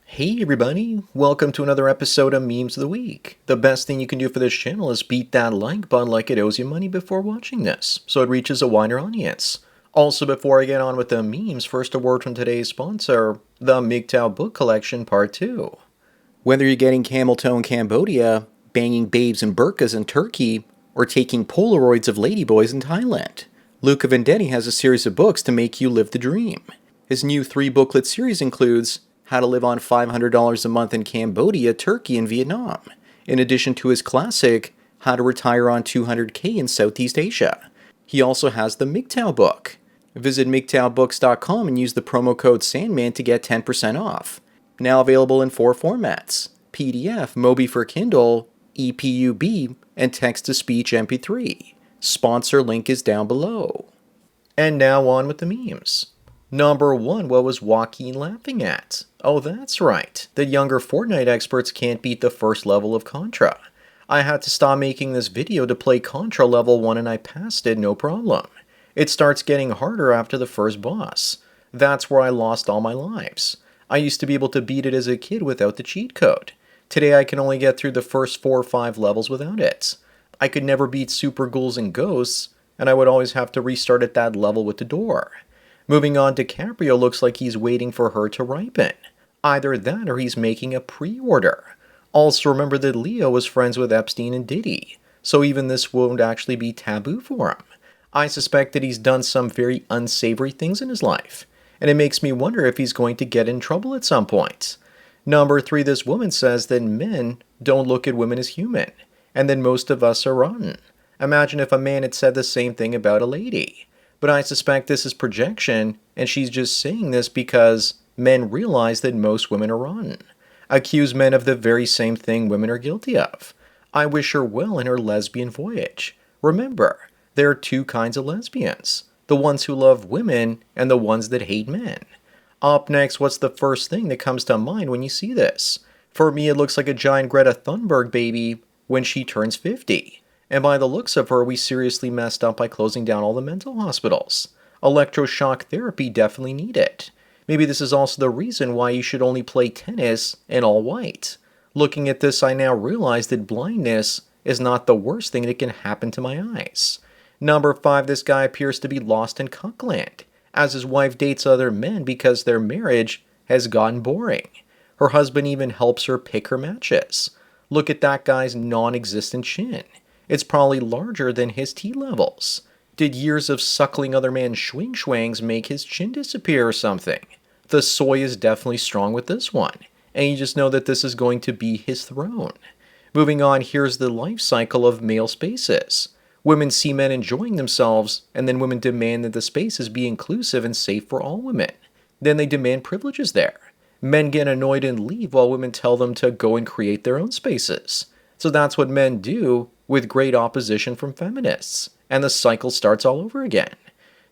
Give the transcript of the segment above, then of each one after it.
Hey everybody, welcome to another episode of Memes of the Week. The best thing you can do for this channel is beat that like button like it owes you money before watching this, so it reaches a wider audience. Also, before I get on with the memes, first a word from today's sponsor, the MGTOW Book Collection Part 2. Whether you're getting camel toe in Cambodia, banging babes in burqas in Turkey, or taking Polaroids of ladyboys in Thailand, Luca Vendetti has a series of books to make you live the dream. His new 3-booklet series includes How to Live on $500 a Month in Cambodia, Turkey, and Vietnam, in addition to his classic How to Retire on $200K in Southeast Asia. He also has the MGTOW book. Visit MGTOWbooks.com and use the promo code SANDMAN to get 10% off. Now available in 4 formats: PDF, Mobi for Kindle, EPUB, and text-to-speech MP3. Sponsor link is down below. And now on with the memes. Number 1, what was Joaquin laughing at? Oh, that's right. The younger Fortnite experts can't beat the first level of Contra. I had to stop making this video to play Contra level 1 and I passed it no problem. It starts getting harder after the first boss. That's where I lost all my lives. I used to be able to beat it as a kid without the cheat code. Today I can only get through the first 4 or 5 levels without it. I could never beat super ghouls and ghosts, and I would always have to restart at that level with the door. Moving on, DiCaprio looks like he's waiting for her to ripen. Either that or he's making a pre-order. Also remember that Leo was friends with Epstein and Diddy, so even this won't actually be taboo for him. I suspect that he's done some very unsavory things in his life, and it makes me wonder if he's going to get in trouble at some point. Number 3, this woman says that men don't look at women as human, and that most of us are rotten. Imagine if a man had said the same thing about a lady. But I suspect this is projection, and she's just saying this because men realize that most women are rotten. Accuse men of the very same thing women are guilty of. I wish her well in her lesbian voyage. Remember, there are 2 kinds of lesbians: the ones who love women and the ones that hate men. Up next, what's the first thing that comes to mind when you see this? For me, it looks like a giant Greta Thunberg baby when she turns 50. And by the looks of her, we seriously messed up by closing down all the mental hospitals. Electroshock therapy definitely needed. Maybe this is also the reason why you should only play tennis in all white. Looking at this, I now realize that blindness is not the worst thing that can happen to my eyes. Number 5, this guy appears to be lost in Cockland, as his wife dates other men because their marriage has gotten boring. Her husband even helps her pick her matches. Look at that guy's non-existent chin. It's probably larger than his T levels. Did years of suckling other man's schwing-schwangs make his chin disappear or something? The soy is definitely strong with this one, and you just know that this is going to be his throne. Moving on, here's the life cycle of male spaces. Women see men enjoying themselves, and then women demand that the spaces be inclusive and safe for all women. Then they demand privileges there. Men get annoyed and leave while women tell them to go and create their own spaces. So that's what men do, with great opposition from feminists, and the cycle starts all over again.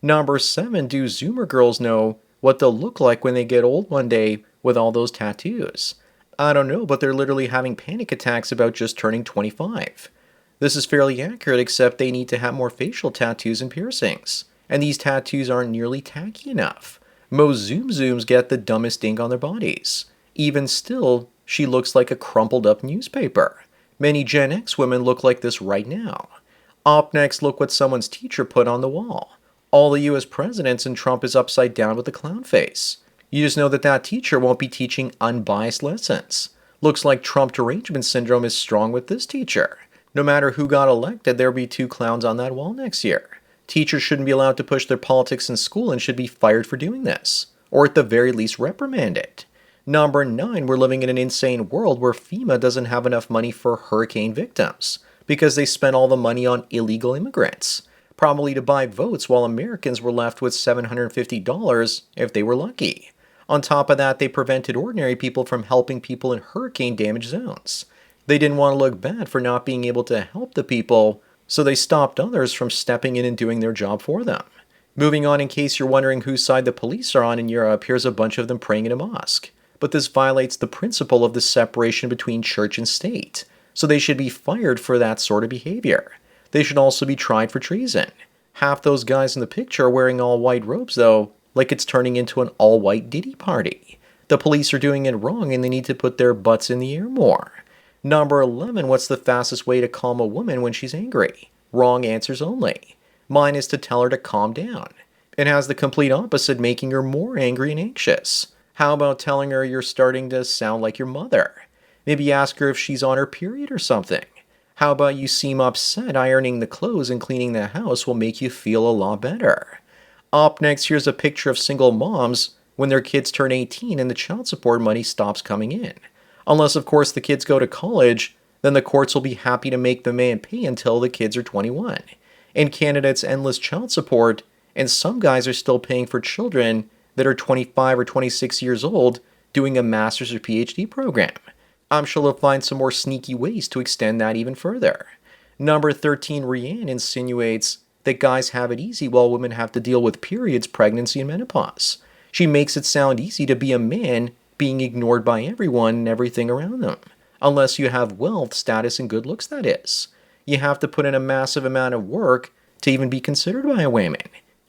Number 7, do Zoomer girls know what they'll look like when they get old one day with all those tattoos? I don't know, but they're literally having panic attacks about just turning 25. This is fairly accurate, except they need to have more facial tattoos and piercings, and these tattoos aren't nearly tacky enough. Most Zooms get the dumbest ink on their bodies. Even still, she looks like a crumpled up newspaper. Many Gen X women look like this right now. Up next, look what someone's teacher put on the wall. All the US presidents, and Trump is upside down with a clown face. You just know that that teacher won't be teaching unbiased lessons. Looks like Trump derangement syndrome is strong with this teacher. No matter who got elected, there'll be 2 clowns on that wall next year. Teachers shouldn't be allowed to push their politics in school and should be fired for doing this, or at the very least reprimanded. Number 9, we're living in an insane world where FEMA doesn't have enough money for hurricane victims because they spent all the money on illegal immigrants, probably to buy votes while Americans were left with $750 if they were lucky. On top of that, they prevented ordinary people from helping people in hurricane damaged zones. They didn't want to look bad for not being able to help the people, so they stopped others from stepping in and doing their job for them. Moving on, in case you're wondering whose side the police are on in Europe, here's a bunch of them praying in a mosque. But this violates the principle of the separation between church and state, so they should be fired for that sort of behavior. They should also be tried for treason. Half those guys in the picture are wearing all white robes though, like it's turning into an all-white Diddy party. The police are doing it wrong and they need to put their butts in the air more. Number 11, what's the fastest way to calm a woman when she's angry? Wrong answers only. Mine is to tell her to calm down. It has the complete opposite, making her more angry and anxious. How about telling her you're starting to sound like your mother? Maybe ask her if she's on her period or something. How about you seem upset? Ironing the clothes and cleaning the house will make you feel a lot better. Up next, here's a picture of single moms when their kids turn 18 and the child support money stops coming in. Unless, of course, the kids go to college, then the courts will be happy to make the man pay until the kids are 21. In Canada, it's endless child support, and some guys are still paying for children that are 25 or 26 years old doing a master's or PhD program. I'm sure they'll find some more sneaky ways to extend that even further. Number 13, Rianne insinuates that guys have it easy while women have to deal with periods, pregnancy, and menopause. She makes it sound easy to be a man being ignored by everyone and everything around them. Unless you have wealth, status, and good looks, that is. You have to put in a massive amount of work to even be considered by a woman.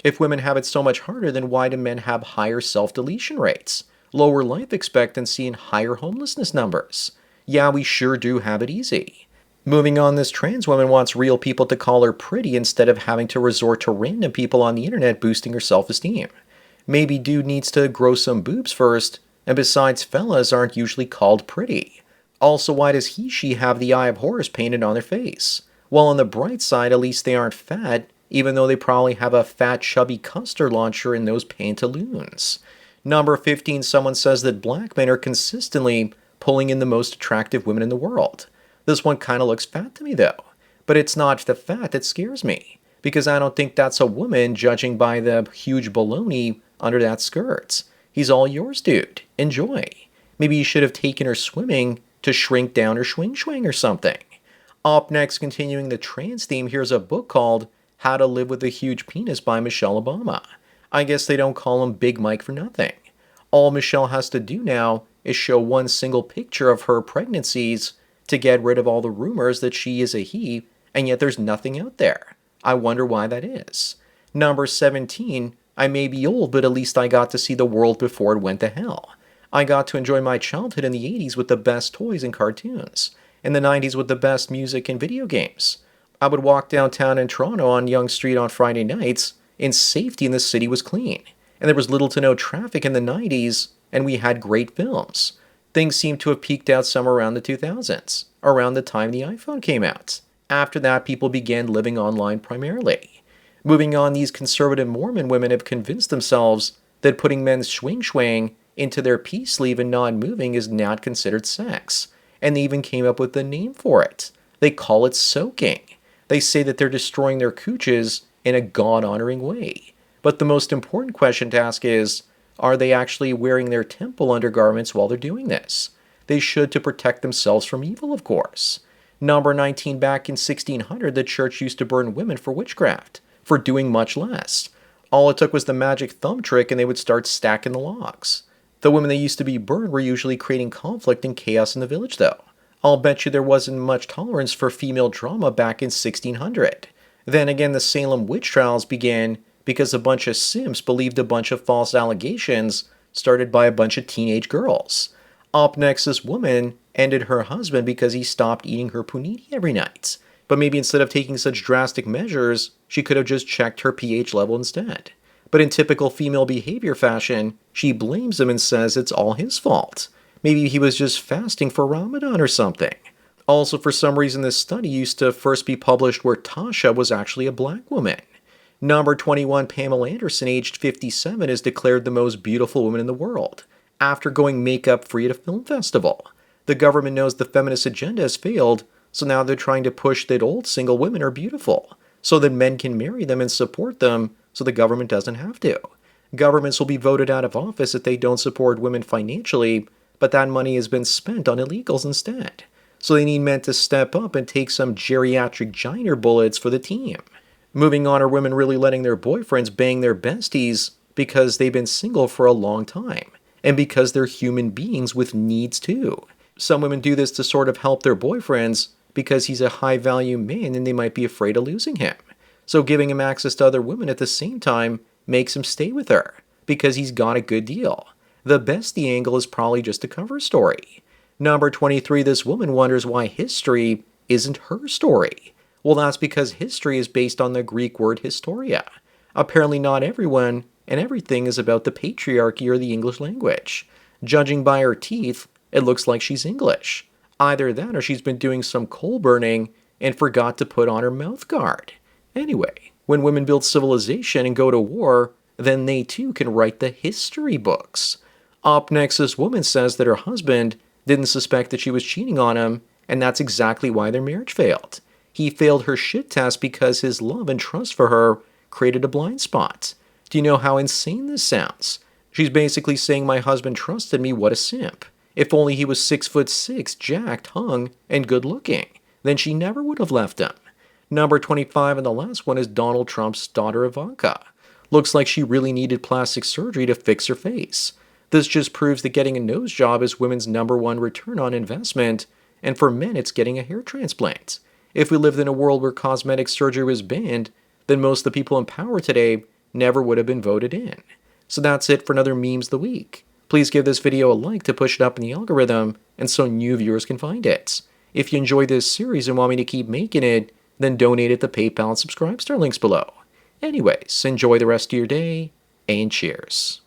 If women have it so much harder, then why do men have higher self-deletion rates, lower life expectancy, and higher homelessness numbers? Yeah, we sure do have it easy. Moving on, this trans woman wants real people to call her pretty instead of having to resort to random people on the internet boosting her self-esteem. Maybe dude needs to grow some boobs first, and besides, fellas aren't usually called pretty. Also, why does she have the Eye of Horus painted on their face? Well, on the bright side, at least they aren't fat, even though they probably have a fat, chubby custard launcher in those pantaloons. Number 15, someone says that black men are consistently pulling in the most attractive women in the world. This one kind of looks fat to me, though. But it's not the fat that scares me, because I don't think that's a woman, judging by the huge baloney under that skirt. He's all yours, dude. Enjoy. Maybe you should have taken her swimming to shrink down her swing or something. Up next, continuing the trans theme, here's a book called How to Live with a Huge Penis by Michelle Obama. I guess they don't call him Big Mike for nothing. All Michelle has to do now is show one single picture of her pregnancies to get rid of all the rumors that she is a he, and yet there's nothing out there. I wonder why that is. Number 17, I may be old, but at least I got to see the world before it went to hell. I got to enjoy my childhood in the 80s with the best toys and cartoons, in the 90s with the best music and video games. I would walk downtown in Toronto on Yonge Street on Friday nights in safety and the city was clean. And there was little to no traffic in the 90s, and we had great films. Things seem to have peaked out somewhere around the 2000s, around the time the iPhone came out. After that, people began living online primarily. Moving on, these conservative Mormon women have convinced themselves that putting men's swing into their peace sleeve and not moving is not considered sex. And they even came up with a name for it. They call it soaking. They say that they're destroying their cooches in a God-honoring way. But the most important question to ask is, are they actually wearing their temple undergarments while they're doing this? They should, to protect themselves from evil, of course. Number 19, back in 1600, the church used to burn women for witchcraft, for doing much less. All it took was the magic thumb trick and they would start stacking the logs. The women that used to be burned were usually creating conflict and chaos in the village, though. I'll bet you there wasn't much tolerance for female drama back in 1600. Then again, the Salem witch trials began because a bunch of simps believed a bunch of false allegations started by a bunch of teenage girls. Up next, this woman ended her husband because he stopped eating her punini every night. But maybe instead of taking such drastic measures, she could have just checked her pH level instead. But in typical female behavior fashion, she blames him and says it's all his fault. Maybe he was just fasting for Ramadan or something. Also, for some reason, this study used to first be published where Tasha was actually a black woman. Number 21, Pamela Anderson, aged 57, is declared the most beautiful woman in the world, after going makeup-free at a film festival. The government knows the feminist agenda has failed, so now they're trying to push that old single women are beautiful, so that men can marry them and support them, so the government doesn't have to. Governments will be voted out of office if they don't support women financially, but that money has been spent on illegals instead. So they need men to step up and take some geriatric giner bullets for the team. Moving on, are women really letting their boyfriends bang their besties because they've been single for a long time, and because they're human beings with needs too? Some women do this to sort of help their boyfriends because he's a high-value man and they might be afraid of losing him. So giving him access to other women at the same time makes him stay with her because he's got a good deal. The bestie angle is probably just a cover story. Number 23, this woman wonders why history isn't her story. Well, that's because history is based on the Greek word historia. Apparently, not everyone and everything is about the patriarchy or the English language. Judging by her teeth, it looks like she's English. Either that or she's been doing some coal burning and forgot to put on her mouth guard. Anyway, when women build civilization and go to war, then they too can write the history books. Up next, this woman says that her husband didn't suspect that she was cheating on him, and that's exactly why their marriage failed. He failed her shit test because his love and trust for her created a blind spot. Do you know how insane this sounds? She's basically saying my husband trusted me, what a simp. If only he was 6'6", jacked, hung, and good looking, then she never would have left him. Number 25 and the last one is Donald Trump's daughter Ivanka. Looks like she really needed plastic surgery to fix her face. This just proves that getting a nose job is women's #1 return on investment, and for men it's getting a hair transplant. If we lived in a world where cosmetic surgery was banned, then most of the people in power today never would have been voted in. So that's it for another Memes of the Week. Please give this video a like to push it up in the algorithm and so new viewers can find it. If you enjoyed this series and want me to keep making it, then donate at the PayPal and Subscribe Star links below. Anyways, enjoy the rest of your day, and cheers.